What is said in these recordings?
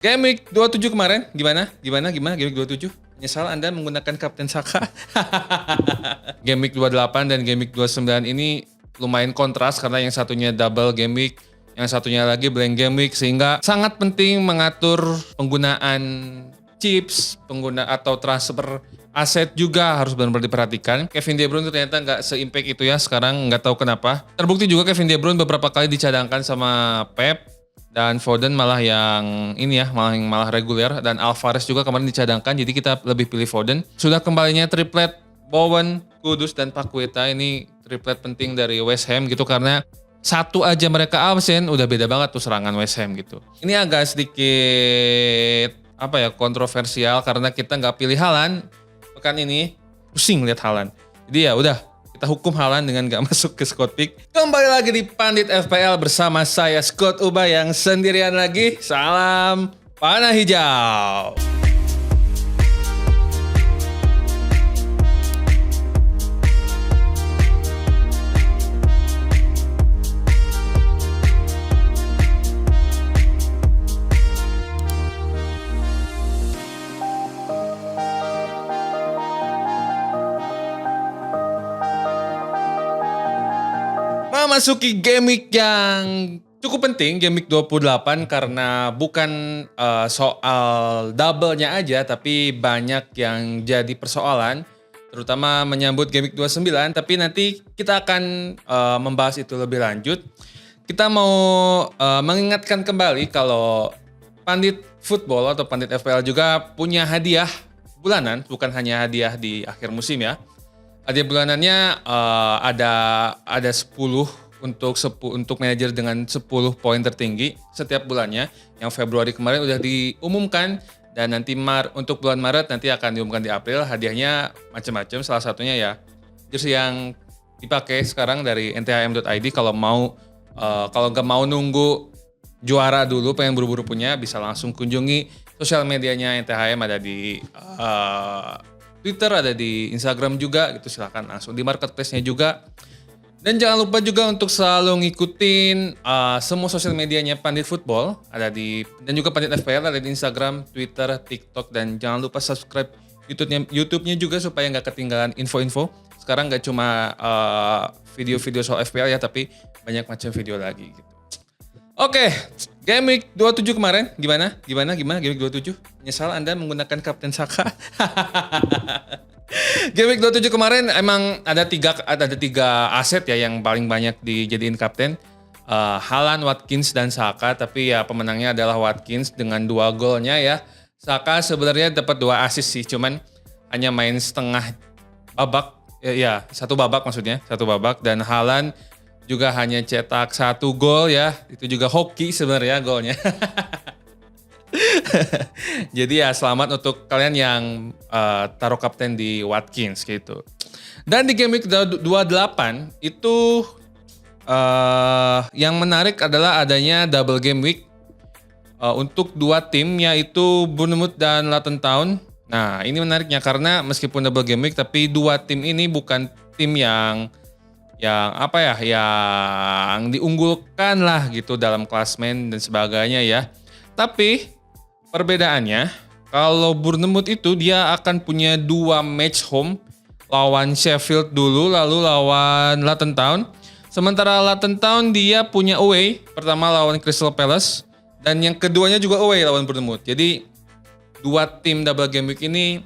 Game Week 27 kemarin gimana Game Week 27? Menyesal Anda menggunakan Kapten Saka? Game Week 28 dan Game Week 29 ini lumayan kontras karena yang satunya double Game Week, yang satunya lagi blank Game Week, sehingga sangat penting mengatur penggunaan chips, atau transfer aset juga harus benar-benar diperhatikan. Kevin De Bruyne ternyata nggak se-impact itu ya sekarang, nggak tahu kenapa. Terbukti juga Kevin De Bruyne beberapa kali dicadangkan sama Pep, dan Foden malah yang ini ya, malah reguler, dan Alvarez juga kemarin dicadangkan, jadi kita lebih pilih Foden. Sudah kembalinya triplet Bowen, Kudus, dan Paqueta, ini triplet penting dari West Ham gitu, karena satu aja mereka absen udah beda banget tuh serangan West Ham gitu. Ini agak sedikit kontroversial karena kita nggak pilih Haaland pekan ini, pusing lihat Haaland. Jadi ya udah, kita hukum Haaland dengan gak masuk ke squad pick. Kembali lagi di Pandit FPL bersama saya Scott Uba yang sendirian lagi. Salam panah hijau. Memasuki game week yang cukup penting, game week 28, karena bukan soal double-nya aja, tapi banyak yang jadi persoalan, terutama menyambut game week 29, tapi nanti kita akan membahas itu lebih lanjut. Kita mau mengingatkan kembali kalau Pandit Football atau Pandit FPL juga punya hadiah bulanan, bukan hanya hadiah di akhir musim ya. Hadiah bulanannya ada 10 untuk manajer dengan 10 poin tertinggi setiap bulannya. Yang Februari kemarin udah diumumkan, dan nanti untuk bulan Maret nanti akan diumumkan di April. Hadiahnya macam-macam, salah satunya ya jersey yang dipakai sekarang dari nthm.id. Kalau nggak mau nunggu juara dulu, pengen buru-buru punya, bisa langsung kunjungi sosial medianya NTHM, ada di Twitter, ada di Instagram juga gitu, silahkan langsung di marketplace-nya juga. Dan jangan lupa juga untuk selalu ngikutin semua sosial medianya Pandit Football, dan juga Pandit FPL, ada di Instagram, Twitter, TikTok, dan jangan lupa subscribe YouTube-nya juga supaya nggak ketinggalan info-info. Sekarang nggak cuma video-video soal FPL ya, tapi banyak macam video lagi gitu. Oke, Game Week 27 kemarin gimana Game Week 27? Menyesal Anda menggunakan Kapten Saka? Game Week 27 kemarin emang ada tiga aset ya yang paling banyak dijadiin kapten. Haaland, Watkins, dan Saka, tapi ya pemenangnya adalah Watkins dengan 2 golnya ya. Saka sebenarnya dapat 2 assist sih, cuman hanya main setengah babak. Ya, satu babak maksudnya, dan Haaland juga hanya cetak 1 gol ya. Itu juga hoki sebenarnya golnya. Jadi ya selamat untuk kalian yang taruh kapten di Watkins gitu. Dan di game week 28 itu yang menarik adalah adanya double game week untuk 2 tim, yaitu Bournemouth dan Luton Town. Nah, ini menariknya karena meskipun double game week, tapi 2 tim ini bukan tim yang diunggulkan lah gitu dalam klasmen dan sebagainya ya. Tapi perbedaannya, kalau Bournemouth itu dia akan punya 2 match home, lawan Sheffield dulu, lalu lawan Luton Town. Sementara Luton Town dia punya away, pertama lawan Crystal Palace, dan yang keduanya juga away lawan Bournemouth. Jadi 2 tim double game week ini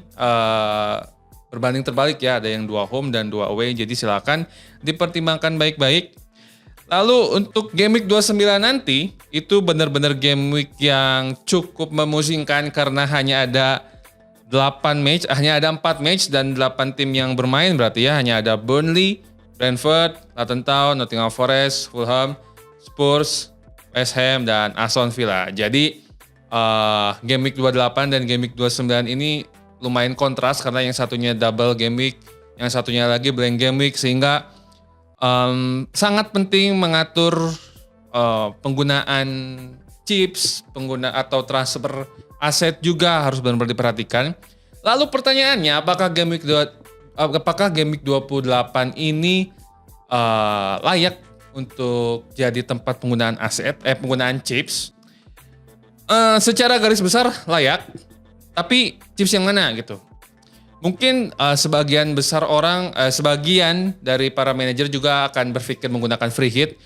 berbanding terbalik ya, ada yang 2 home dan 2 away, jadi silakan dipertimbangkan baik-baik. Lalu untuk game week 29 nanti, itu benar-benar game week yang cukup memusingkan karena hanya ada 4 match dan 8 tim yang bermain, berarti ya hanya ada Burnley, Brentford, Luton Town, Nottingham Forest, Fulham, Spurs, West Ham, dan Aston Villa. Jadi game week 28 dan game week 29 ini lumayan kontras karena yang satunya double game week, yang satunya lagi blank game week, sehingga sangat penting mengatur penggunaan chips, atau transfer aset juga harus benar-benar diperhatikan. Lalu pertanyaannya, apakah game week 28 ini layak untuk jadi tempat penggunaan penggunaan chips? Secara garis besar layak, tapi chips yang mana gitu. Mungkin sebagian besar orang, sebagian dari para manajer juga akan berpikir menggunakan free hit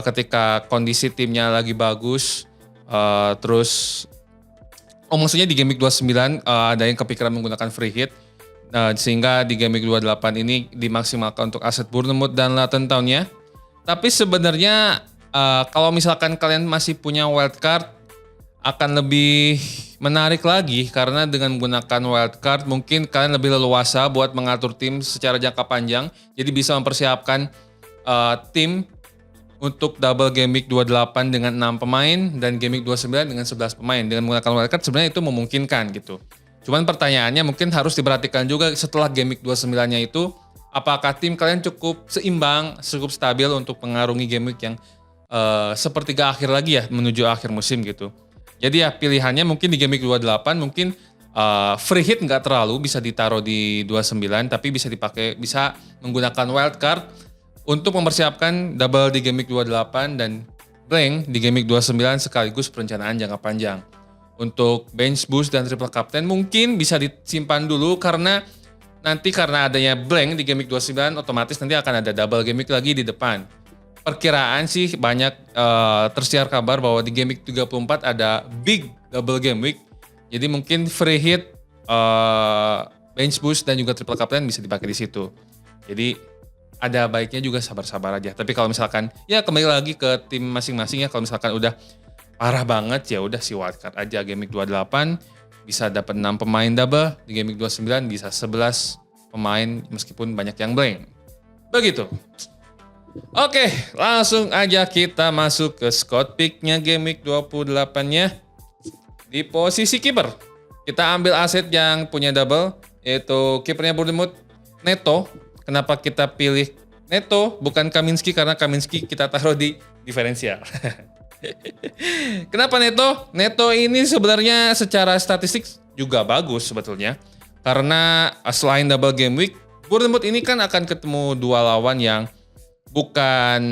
ketika kondisi timnya lagi bagus. Terus, maksudnya di Game Week 29 ada yang kepikiran menggunakan free hit. Sehingga di Game Week 28 ini dimaksimalkan untuk aset Bournemouth dan Luton Town-nya. Tapi sebenarnya kalau misalkan kalian masih punya wildcard, akan lebih menarik lagi karena dengan menggunakan wildcard mungkin kalian lebih leluasa buat mengatur tim secara jangka panjang. Jadi bisa mempersiapkan tim untuk double Game Week 28 dengan 6 pemain dan Game Week 29 dengan 11 pemain. Dengan menggunakan wildcard sebenarnya itu memungkinkan gitu. Cuman pertanyaannya mungkin harus diperhatikan juga setelah Game Week 29-nya itu, apakah tim kalian cukup seimbang, cukup stabil untuk mengarungi Game Week yang sepertiga akhir lagi ya menuju akhir musim gitu. Jadi ya pilihannya mungkin di Game Week 28 mungkin free hit nggak terlalu bisa ditaruh di 29 tapi bisa menggunakan wildcard untuk mempersiapkan double di Game Week 28 dan blank di Game Week 29 sekaligus perencanaan jangka panjang. Untuk bench boost dan triple captain mungkin bisa disimpan dulu karena adanya blank di Game Week 29 otomatis nanti akan ada double Game Week lagi di depan. Perkiraan sih banyak tersiar kabar bahwa di Game Week 34 ada big double Game Week. Jadi mungkin free hit, bench boost dan juga triple captain bisa dipakai di situ. Jadi ada baiknya juga sabar-sabar aja. Tapi kalau misalkan ya kembali lagi ke tim masing-masing ya, kalau misalkan udah parah banget ya udah si wildcard aja Game Week 28 bisa dapat 6 pemain double, di Game Week 29 bisa 11 pemain meskipun banyak yang blank. Begitu. Oke, langsung aja kita masuk ke squad pick-nya Game Week 28-nya. Di posisi kiper, kita ambil aset yang punya double, yaitu kipernya Bournemouth, Neto. Kenapa kita pilih Neto, bukan Kaminski, karena Kaminski kita taruh di diferensial. Kenapa Neto? Neto ini sebenarnya secara statistik juga bagus sebetulnya. Karena selain double Game Week, Bournemouth ini kan akan ketemu dua lawan yang bukan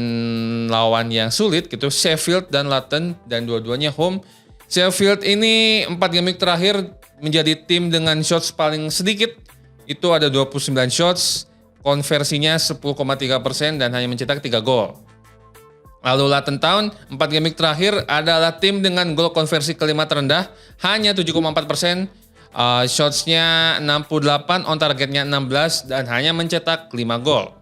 lawan yang sulit gitu, Sheffield dan Luton, dan dua-duanya home. Sheffield ini 4 game week terakhir menjadi tim dengan shots paling sedikit. Itu ada 29 shots, konversinya 10,3% dan hanya mencetak 3 gol. Lalu Luton Town 4 game week terakhir adalah tim dengan gol konversi kelima terendah, hanya 7,4%. Shotsnya 68, on targetnya 16 dan hanya mencetak 5 gol.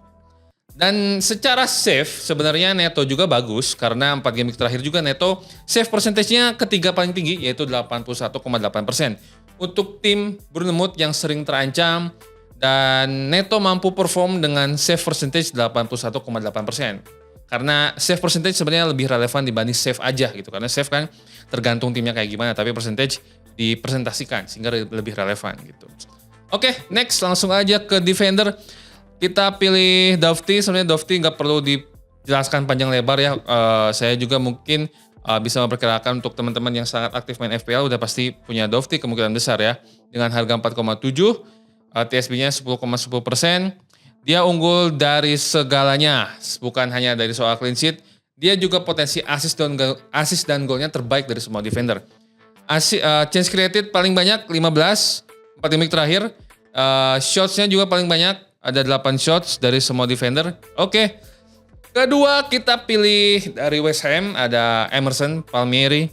Dan secara save sebenarnya Neto juga bagus karena 4 game terakhir juga Neto save percentage-nya ketiga paling tinggi yaitu 81,8%. Untuk tim Bournemouth yang sering terancam dan Neto mampu perform dengan save percentage 81,8%. Karena save percentage sebenarnya lebih relevan dibanding save aja gitu. Karena save kan tergantung timnya kayak gimana, tapi percentage dipresentasikan sehingga lebih relevan gitu. Oke, next langsung aja ke defender. Kita pilih Dovty. Sebenarnya Dovty nggak perlu dijelaskan panjang lebar ya. Saya juga mungkin bisa memperkirakan untuk teman-teman yang sangat aktif main FPL udah pasti punya Dovty kemungkinan besar ya. Dengan harga 4,7, TSB-nya 10,10%. Dia unggul dari segalanya, bukan hanya dari soal clean sheet. Dia juga potensi assist dan golnya terbaik dari semua defender. Chance created paling banyak 15, 4 game terakhir. Shots-nya juga paling banyak. Ada 8 shots dari semua defender. Oke. Kedua kita pilih dari West Ham. Ada Emerson Palmieri.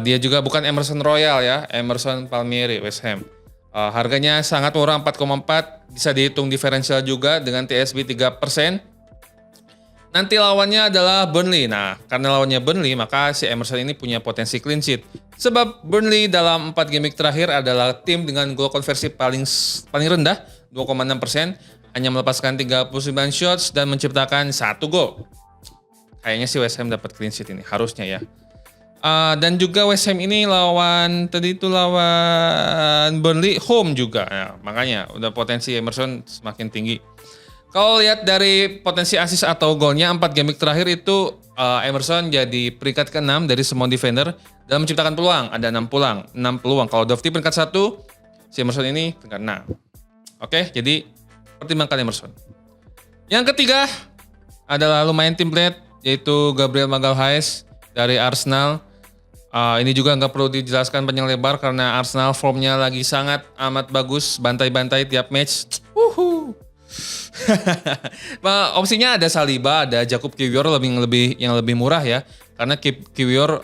Dia juga bukan Emerson Royal ya. Emerson Palmieri West Ham. Harganya sangat murah 4,4. Bisa dihitung diferensial juga dengan TSB 3%. Nanti lawannya adalah Burnley. Nah karena lawannya Burnley maka si Emerson ini punya potensi clean sheet. Sebab Burnley dalam 4 game terakhir adalah tim dengan gol konversi paling rendah. 2,6%, hanya melepaskan 39 shots dan menciptakan 1 gol. Kayaknya sih West Ham dapat clean sheet ini, harusnya ya. Dan juga West Ham ini lawan Burnley home juga. Ya, makanya udah potensi Emerson semakin tinggi. Kalau lihat dari potensi assist atau golnya 4 game terakhir itu Emerson jadi peringkat ke-6 dari semua defender dalam menciptakan peluang. Ada 6 peluang. Kalau Dovty peringkat 1, si Emerson ini peringkat 6. Oke, jadi pertimbangkan Emerson. Yang ketiga adalah lumayan template, yaitu Gabriel Magalhaes dari Arsenal. Ini juga nggak perlu dijelaskan panjang lebar karena Arsenal formnya lagi sangat amat bagus, bantai-bantai tiap match. Wuhu. Opsinya ada Saliba, ada Jakub Kiwior yang lebih murah ya. Karena Kiwior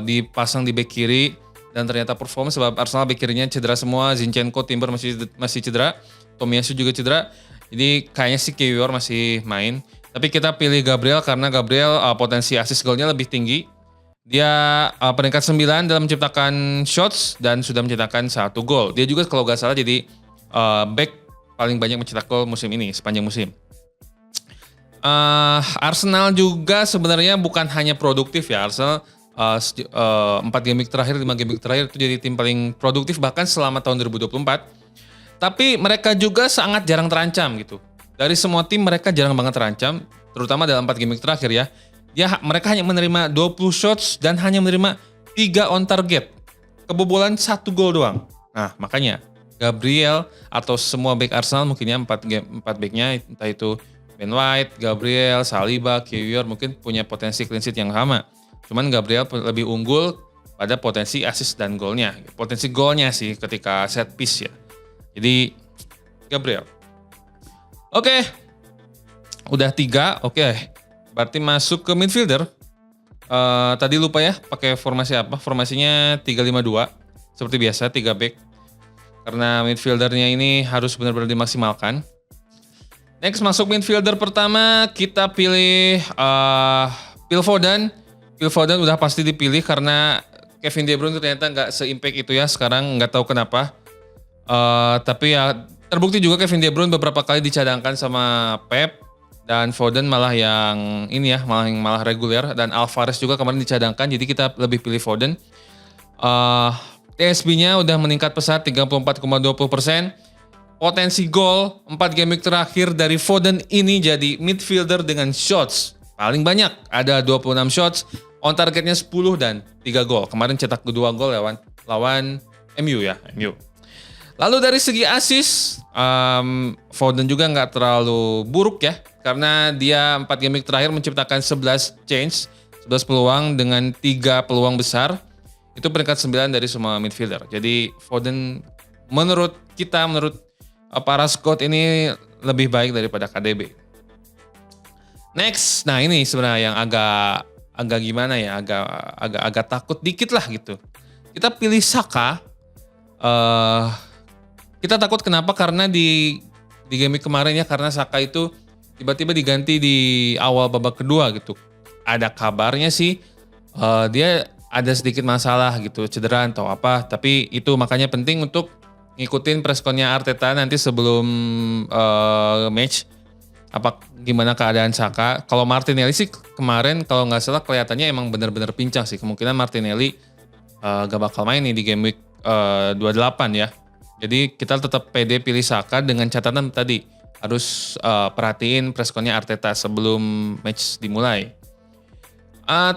dipasang di bek kiri dan ternyata perform sebab Arsenal bek kirinya cedera semua, Zinchenko, Timber masih cedera, Tomiyasu juga cedera. Jadi kayaknya sih Kiwior masih main. Tapi kita pilih Gabriel karena Gabriel potensi assist golnya lebih tinggi. Dia peringkat 9 dalam menciptakan shots dan sudah menciptakan 1 gol. Dia juga kalau nggak salah jadi back paling banyak mencetak gol musim ini sepanjang musim. Arsenal juga sebenarnya bukan hanya produktif ya. Arsenal 4 game week terakhir, 5 game week terakhir itu jadi tim paling produktif bahkan selama tahun 2024. Tapi mereka juga sangat jarang terancam gitu. Dari semua tim mereka jarang banget terancam, terutama dalam 4 game week terakhir ya. Mereka hanya menerima 20 shots dan hanya menerima 3 on target. Kebobolan 1 gol doang. Nah, makanya Gabriel atau semua back Arsenal mungkinnya 4 backnya entah itu Ben White, Gabriel, Saliba, Kiwior mungkin punya potensi clean sheet yang sama. Cuman Gabriel lebih unggul pada potensi assist dan golnya. Potensi golnya sih ketika set piece ya. Jadi Gabriel. Oke. Udah 3, oke. Berarti masuk ke midfielder. Tadi lupa ya pakai formasi apa. Formasinya 3-5-2. Seperti biasa 3 back. Karena midfieldernya ini harus benar-benar dimaksimalkan. Next masuk midfielder pertama kita pilih Phil Foden. Phil Foden udah pasti dipilih karena Kevin De Bruyne ternyata nggak se-impact itu ya. Sekarang nggak tahu kenapa. Tapi ya terbukti juga Kevin De Bruyne beberapa kali dicadangkan sama Pep. Dan Foden malah yang ini ya, malah reguler. Dan Alvarez juga kemarin dicadangkan, jadi kita lebih pilih Foden. TSB-nya udah meningkat pesat 34,20%. Potensi gol 4 game week terakhir dari Foden ini jadi midfielder dengan shots paling banyak. Ada 26 shots, on targetnya 10 dan 3 gol. Kemarin cetak 2 gol lawan MU ya, MU. Lalu dari segi assist, Foden juga nggak terlalu buruk ya. Karena dia 4 game week terakhir menciptakan 11 change, 11 peluang dengan 3 peluang besar. Itu peringkat 9 dari semua midfielder. Jadi Foden menurut para scout ini lebih baik daripada KDB. Next, nah ini sebenarnya yang agak gimana ya, agak takut dikit lah gitu. Kita pilih Saka. Kita takut kenapa? Karena di game kemarin ya, karena Saka itu tiba-tiba diganti di awal babak kedua gitu. Ada kabarnya sih dia ada sedikit masalah gitu, cedera atau apa. Tapi itu makanya penting untuk ngikutin pressconnya Arteta nanti sebelum match. Gimana keadaan Saka. Kalau Martinelli sih kemarin kalau nggak salah kelihatannya emang benar-benar pincang sih. Kemungkinan Martinelli gak bakal main nih di game week 28 ya. Jadi kita tetap pede pilih Saka dengan catatan tadi harus perhatiin pressconnya Arteta sebelum match dimulai.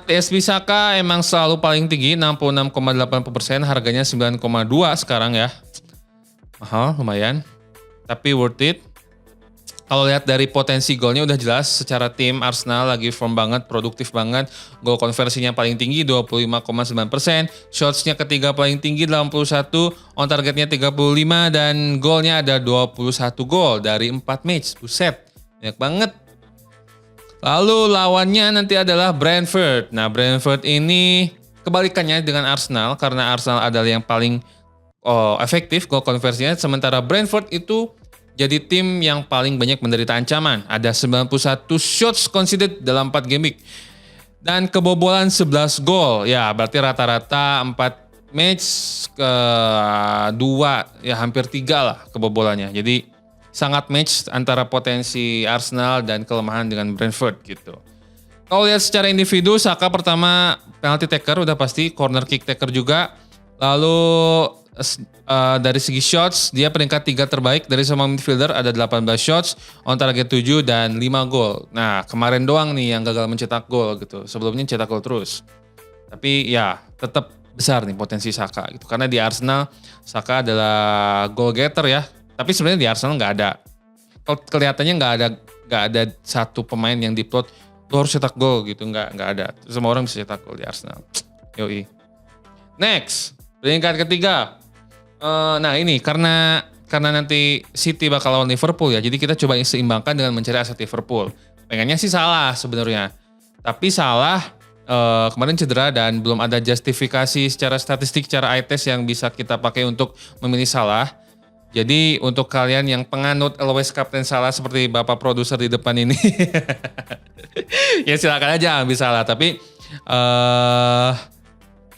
TSB Saka emang selalu paling tinggi 66,80%, harganya 9,2 sekarang ya. Mahal lumayan, tapi worth it. Kalau lihat dari potensi golnya udah jelas secara tim Arsenal lagi form banget, produktif banget. Gol konversinya paling tinggi 25,9%, shotsnya ketiga paling tinggi 81, on targetnya 35 dan golnya ada 21 gol dari 4 match. Buset, banyak banget. Lalu lawannya nanti adalah Brentford. Nah, Brentford ini kebalikannya dengan Arsenal karena Arsenal adalah yang paling efektif gol konversinya, sementara Brentford itu jadi tim yang paling banyak menderita ancaman. Ada 91 shots conceded dalam 4 game week. Dan kebobolan 11 gol. Ya berarti rata-rata 4 match ke 2 ya hampir 3 lah kebobolannya. Jadi sangat match antara potensi Arsenal dan kelemahan dengan Brentford gitu. Kalau lihat secara individu, Saka pertama penalty taker udah pasti, corner kick taker juga. Lalu dari segi shots, dia peringkat 3 terbaik dari semua midfielder, ada 18 shots, on target 7 dan 5 gol. Nah, kemarin doang nih yang gagal mencetak gol gitu. Sebelumnya cetak gol terus. Tapi ya, tetap besar nih potensi Saka gitu. Karena di Arsenal, Saka adalah goal getter ya. Tapi sebenarnya di Arsenal nggak ada. Kelihatannya nggak ada satu pemain yang diplot, lo harus cetak gol gitu. Nggak ada. Semua orang bisa cetak gol di Arsenal. Yoi. Next, peringkat ketiga. Nah ini karena nanti City bakal lawan Liverpool ya, jadi kita coba seimbangkan dengan mencari aset Liverpool. Pengennya sih Salah sebenarnya, tapi Salah kemarin cedera dan belum ada justifikasi secara statistik, secara eye test yang bisa kita pakai untuk memilih Salah. Jadi untuk kalian yang penganut always captain Salah seperti bapak produser di depan ini, ya silakan aja ambil Salah. Tapi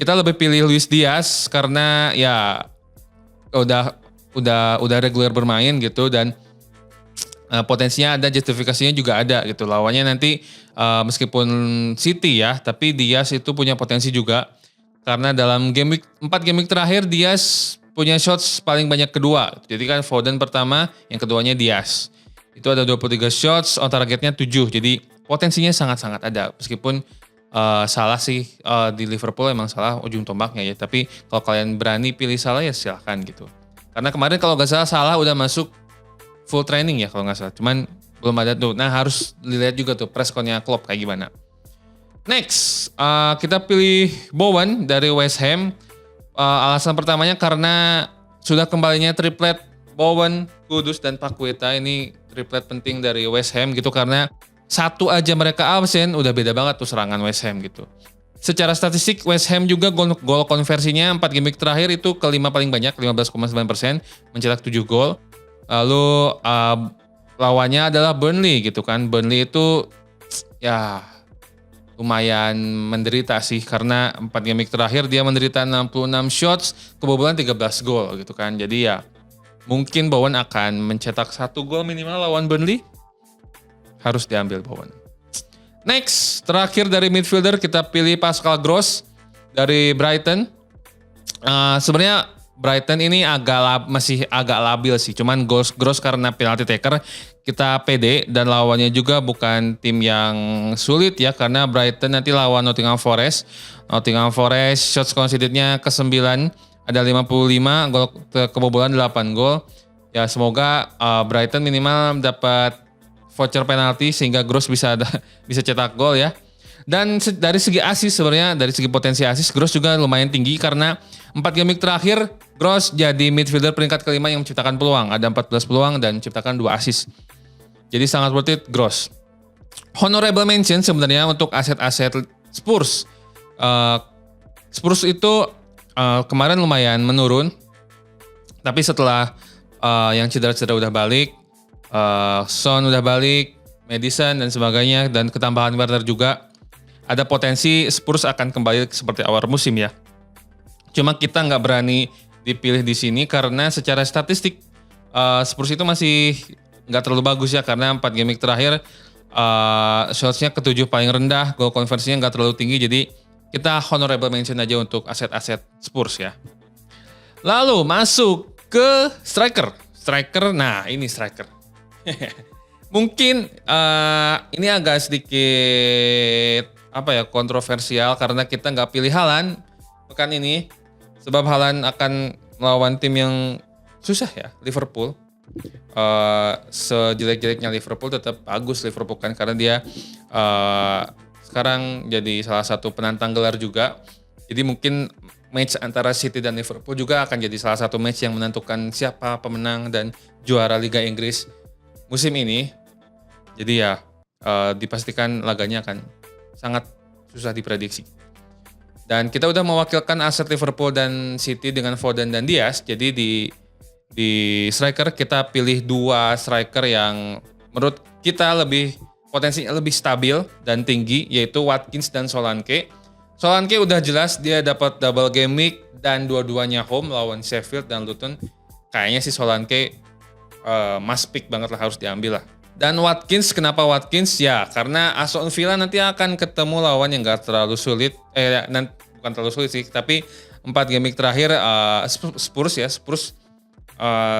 kita lebih pilih Luis Diaz karena ya udah reguler bermain gitu dan potensinya ada, justifikasinya juga ada gitu. Lawannya nanti meskipun City ya, tapi Diaz itu punya potensi juga karena dalam 4 game week terakhir Diaz punya shots paling banyak kedua. Jadi kan Foden pertama, yang keduanya Diaz. Itu ada 23 shots, on targetnya 7. Jadi potensinya sangat-sangat ada. Meskipun Salah sih di Liverpool emang Salah ujung tombaknya ya. Tapi kalau kalian berani pilih Salah ya silahkan gitu. Karena kemarin kalau nggak Salah udah masuk full training ya kalau nggak salah. Cuman belum ada tuh. Nah harus dilihat juga tuh press connya Klopp kayak gimana. Next, kita pilih Bowen dari West Ham. Alasan pertamanya karena sudah kembalinya triplet Bowen, Kudus, dan Paqueta. Ini triplet penting dari West Ham gitu karena satu aja mereka absen udah beda banget tuh serangan West Ham gitu. Secara statistik West Ham juga gol konversinya 4 game week terakhir itu kelima paling banyak 15,9%, mencetak 7 gol. Lalu lawannya adalah Burnley gitu kan. Burnley itu ya lumayan menderita sih karena 4 game week terakhir dia menderita 66 shots, kebobolan 13 gol gitu kan. Jadi ya mungkin Bowen akan mencetak 1 gol minimal lawan Burnley. Harus diambil Bowen. Next, terakhir dari midfielder kita pilih Pascal Gross dari Brighton. Sebenarnya Brighton ini masih agak labil sih. Cuman Gross karena penalty taker kita pede dan lawannya juga bukan tim yang sulit ya karena Brighton nanti lawan Nottingham Forest. Nottingham Forest shots conceded-nya ke-9 ada 55, gol kebobolan 8 gol. Ya semoga Brighton minimal dapat voucher penalti sehingga Gross bisa cetak gol ya. Dan dari segi assist sebenarnya dari segi potensi assist Gross juga lumayan tinggi karena 4 game week terakhir Gross jadi midfielder peringkat kelima yang menciptakan peluang. Ada 14 peluang dan menciptakan 2 assist. Jadi sangat worth it Gross. Honorable mention sebenarnya untuk aset-aset Spurs. Spurs itu kemarin lumayan menurun. Tapi setelah yang cedera-cedera udah balik, Son udah balik, Madison dan sebagainya, dan ketambahan Werner juga, ada potensi Spurs akan kembali seperti awal musim ya. Cuma kita nggak berani dipilih di sini karena secara statistik Spurs itu masih nggak terlalu bagus ya karena 4 game week terakhir shots-nya ke-7 paling rendah, goal konversinya nggak terlalu tinggi, jadi kita honorable mention aja untuk aset-aset Spurs ya. Lalu masuk ke striker. Nah ini striker. Mungkin ini agak sedikit kontroversial karena kita nggak pilih Haaland pekan ini sebab Haaland akan melawan tim yang susah ya, Liverpool. Sejelek-jeleknya Liverpool tetap bagus Liverpool kan karena dia sekarang jadi salah satu penantang gelar juga. Jadi mungkin match antara City dan Liverpool juga akan jadi salah satu match yang menentukan siapa pemenang dan juara Liga Inggris musim ini. Jadi ya dipastikan laganya akan sangat susah diprediksi. Dan kita udah mewakilkan aset Liverpool dan City dengan Foden dan Diaz. Jadi di striker kita pilih 2 striker yang menurut kita potensinya lebih stabil dan tinggi, yaitu Watkins dan Solanke. Solanke udah jelas dia dapat double game week dan dua-duanya home lawan Sheffield dan Luton. Kayaknya sih Solanke must pick banget lah, harus diambil lah. Dan Watkins, kenapa Watkins? Ya karena Aston Villa nanti akan ketemu lawan yang gak terlalu sulit. Bukan terlalu sulit sih, tapi 4 game week terakhir Spurs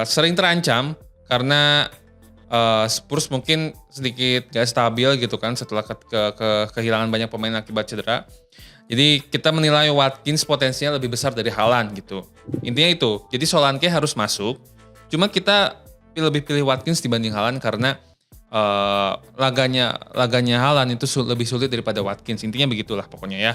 sering terancam karena Spurs mungkin sedikit gak stabil gitu kan setelah kehilangan banyak pemain akibat cedera. Jadi kita menilai Watkins potensinya lebih besar dari Haaland gitu. Intinya itu. Jadi Solanke harus masuk. Cuma kita lebih pilih Watkins dibanding Haaland karena laganya Haaland itu lebih sulit daripada Watkins. Intinya begitulah pokoknya ya.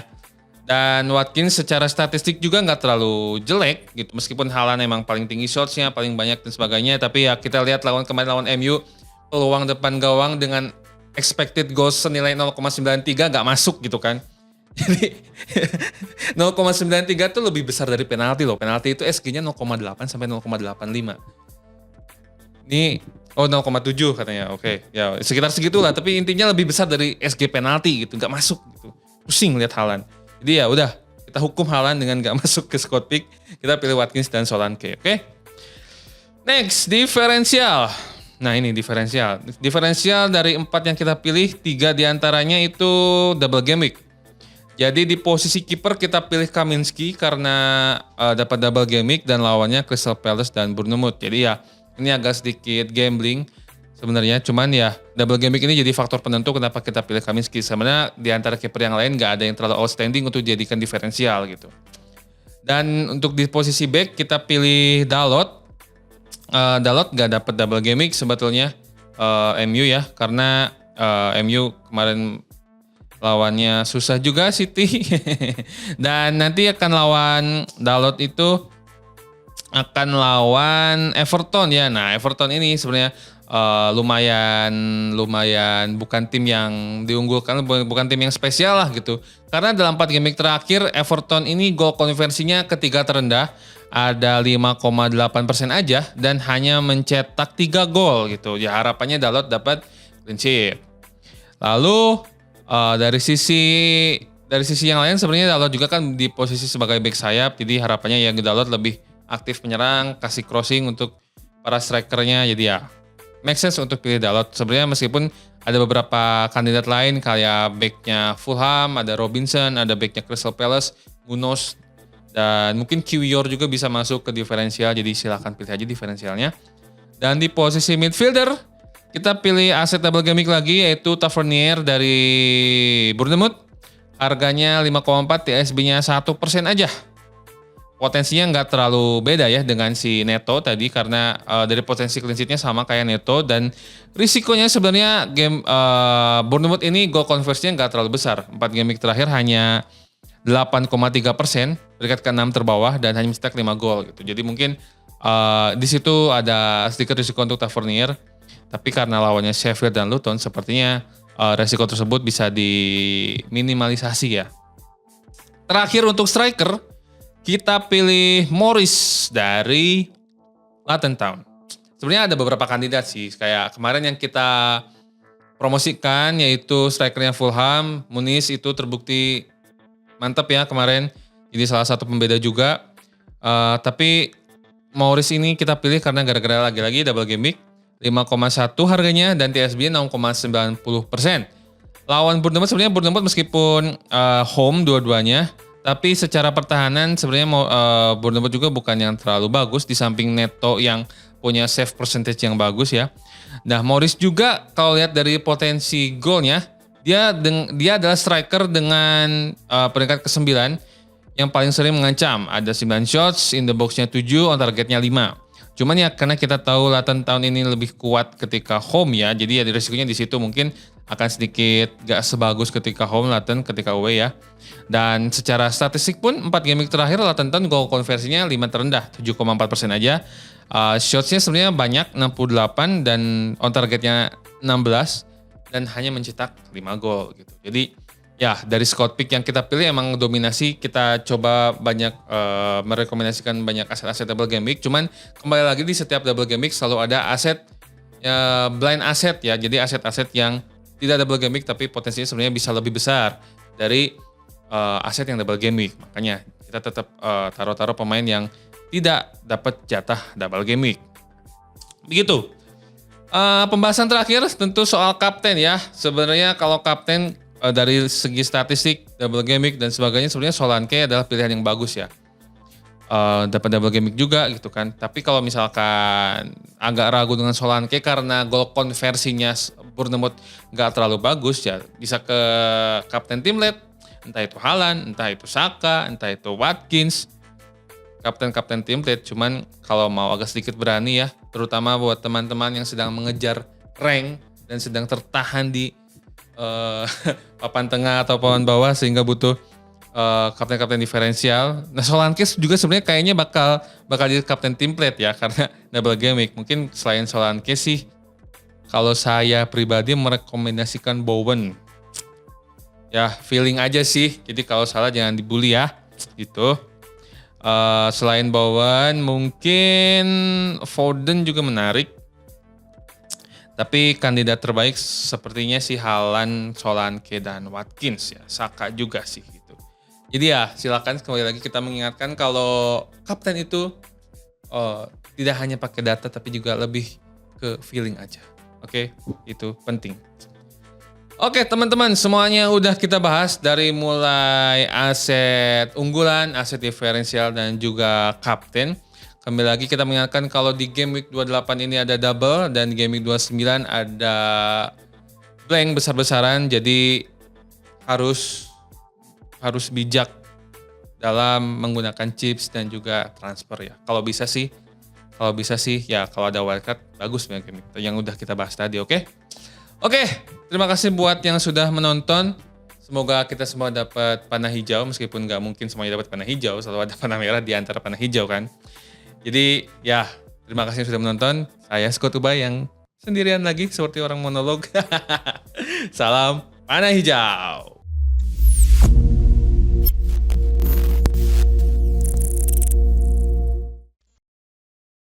Dan Watkins secara statistik juga nggak terlalu jelek gitu. Meskipun Haaland emang paling tinggi shotsnya, paling banyak dan sebagainya. Tapi ya kita lihat kemarin lawan MU, peluang depan gawang dengan expected goals senilai 0,93 nggak masuk gitu kan. Jadi 0,93 tuh lebih besar dari penalti loh. Penalti itu SG-nya 0,8 sampai 0,85. Ini 0,7 katanya. Oke, ya sekitar segitulah. Tapi intinya lebih besar dari SG penalti gitu, nggak masuk gitu. Pusing lihat Haaland. Jadi ya udah, kita hukum Haaland dengan nggak masuk ke squad pick. Kita pilih Watkins dan Solanke. Oke. Next, diferensial. Nah ini diferensial. Diferensial dari 4 yang kita pilih, 3 diantaranya itu double game week. Jadi di posisi kiper kita pilih Kaminski karena dapat double game week dan lawannya Crystal Palace dan Bournemouth. Jadi ya ini agak sedikit gambling sebenarnya. Cuman ya double game week ini jadi faktor penentu kenapa kita pilih Kaminski. Sebenarnya di antara kiper yang lain nggak ada yang terlalu outstanding untuk dijadikan diferensial gitu. Dan untuk di posisi back kita pilih Dalot. Dalot nggak dapat double game week sebetulnya MU ya, karena MU kemarin lawannya susah juga City. Dan nanti akan lawan Dalot itu akan lawan Everton ya. Nah Everton ini sebenarnya lumayan bukan tim yang diunggulkan, bukan tim yang spesial lah gitu. Karena dalam 4 game terakhir Everton ini gol konversinya ketiga terendah, ada 5,8% aja dan hanya mencetak 3 gol gitu. Ya harapannya Dalot dapat clean sheet. Lalu dari sisi yang lain sebenarnya Dalot juga kan di posisi sebagai back sayap, jadi harapannya ya Dalot lebih aktif menyerang, kasih crossing untuk para strikernya. Jadi ya make sense untuk pilih Dalot. Sebenarnya meskipun ada beberapa kandidat lain kayak backnya Fulham, ada Robinson, ada backnya Crystal Palace, Munoz, dan mungkin Kiwior juga bisa masuk ke diferensial. Jadi silakan pilih aja diferensialnya. Dan di posisi midfielder kita pilih aset double game week lagi yaitu Tavernier dari Bournemouth. Harganya 5,4, TSB-nya 1% aja. Potensinya nggak terlalu beda ya dengan si Neto tadi karena dari potensi clean sheet-nya sama kayak Neto dan risikonya sebenarnya game Bournemouth ini goal conversion-nya nggak terlalu besar. 4 game week terakhir hanya 8,3%, peringkat ke-6 terbawah dan hanya mencetak 5 gol gitu. Jadi mungkin di situ ada sedikit risiko untuk Tavernier. Tapi karena lawannya Sheffield dan Luton sepertinya risiko tersebut bisa diminimalisasi ya. Terakhir untuk striker kita pilih Morris dari Luton Town. Sebenarnya ada beberapa kandidat sih, kayak kemarin yang kita promosikan yaitu strikernya Fulham, Muniz itu terbukti mantap ya kemarin, jadi salah satu pembeda juga. Tapi Morris ini kita pilih karena gara-gara lagi-lagi double game week, 5,1 harganya dan TSB 0,90%. Lawan Bournemouth sebenarnya Bournemouth meskipun home dua-duanya, tapi secara pertahanan sebenarnya Bournemouth juga bukan yang terlalu bagus di samping Neto yang punya save percentage yang bagus ya. Nah, Morris juga kalau lihat dari potensi golnya, dia adalah striker dengan peringkat ke-9 yang paling sering mengancam. Ada 9 shots, in the box-nya 7, on targetnya 5. Cuman ya karena kita tahu Luton Town ini lebih kuat ketika home ya, jadi ya risikonya di situ mungkin akan sedikit gak sebagus ketika home Luton ketika away ya. Dan secara statistik pun 4 game terakhir Luton Town goal konversinya 5 terendah, 7,4% aja. Shotsnya sebenarnya banyak 68 dan on targetnya 16 dan hanya mencetak 5 gol gitu. Jadi ya dari squad pick yang kita pilih emang dominasi, kita coba banyak merekomendasikan banyak aset-aset double game week. Cuman kembali lagi di setiap double game week selalu ada aset blind asset ya. Jadi aset-aset yang tidak double game week tapi potensinya sebenarnya bisa lebih besar dari aset yang double game week. Makanya kita tetap taruh-taruh pemain yang tidak dapat jatah double game week. Begitu. Pembahasan terakhir tentu soal kapten ya. Sebenarnya kalau kapten dari segi statistik, double game week dan sebagainya sebenarnya Solanke adalah pilihan yang bagus ya. Dapat double game week juga gitu kan. Tapi kalau misalkan agak ragu dengan Solanke karena gol konversinya Bournemouth nggak terlalu bagus ya, bisa ke kapten tim lead, entah itu Haaland, entah itu Saka, entah itu Watkins. Kapten tim lead, cuman kalau mau agak sedikit berani ya, terutama buat teman-teman yang sedang mengejar rank dan sedang tertahan di papan tengah atau papan bawah sehingga butuh kapten-kapten diferensial. Nah, Solanke juga sebenarnya kayaknya bakal jadi kapten template ya karena double game week. Mungkin selain Solanke sih kalau saya pribadi merekomendasikan Bowen. Ya, feeling aja sih. Jadi kalau salah jangan dibully ya. Gitu. Selain Bowen mungkin Foden juga menarik. Tapi kandidat terbaik sepertinya sih Haaland, Solanke, dan Watkins ya. Saka juga sih gitu. Jadi ya silakan kembali lagi kita mengingatkan kalau kapten itu tidak hanya pakai data tapi juga lebih ke feeling aja. Oke, itu penting. Oke teman-teman, semuanya udah kita bahas dari mulai aset unggulan, aset diferensial, dan juga kapten. Kembali lagi kita mengingatkan kalau di game week 28 ini ada double dan di game week 29 ada blank besar-besaran. Jadi harus bijak dalam menggunakan chips dan juga transfer ya. Kalau bisa sih ya kalau ada wildcard bagus ya game yang udah kita bahas tadi, oke? Oke, terima kasih buat yang sudah menonton. Semoga kita semua dapat panah hijau, meskipun nggak mungkin semuanya dapat panah hijau, selalu ada panah merah di antara panah hijau kan. Jadi ya, terima kasih sudah menonton. Saya Scott Ubay yang sendirian lagi seperti orang monolog. Salam panah hijau.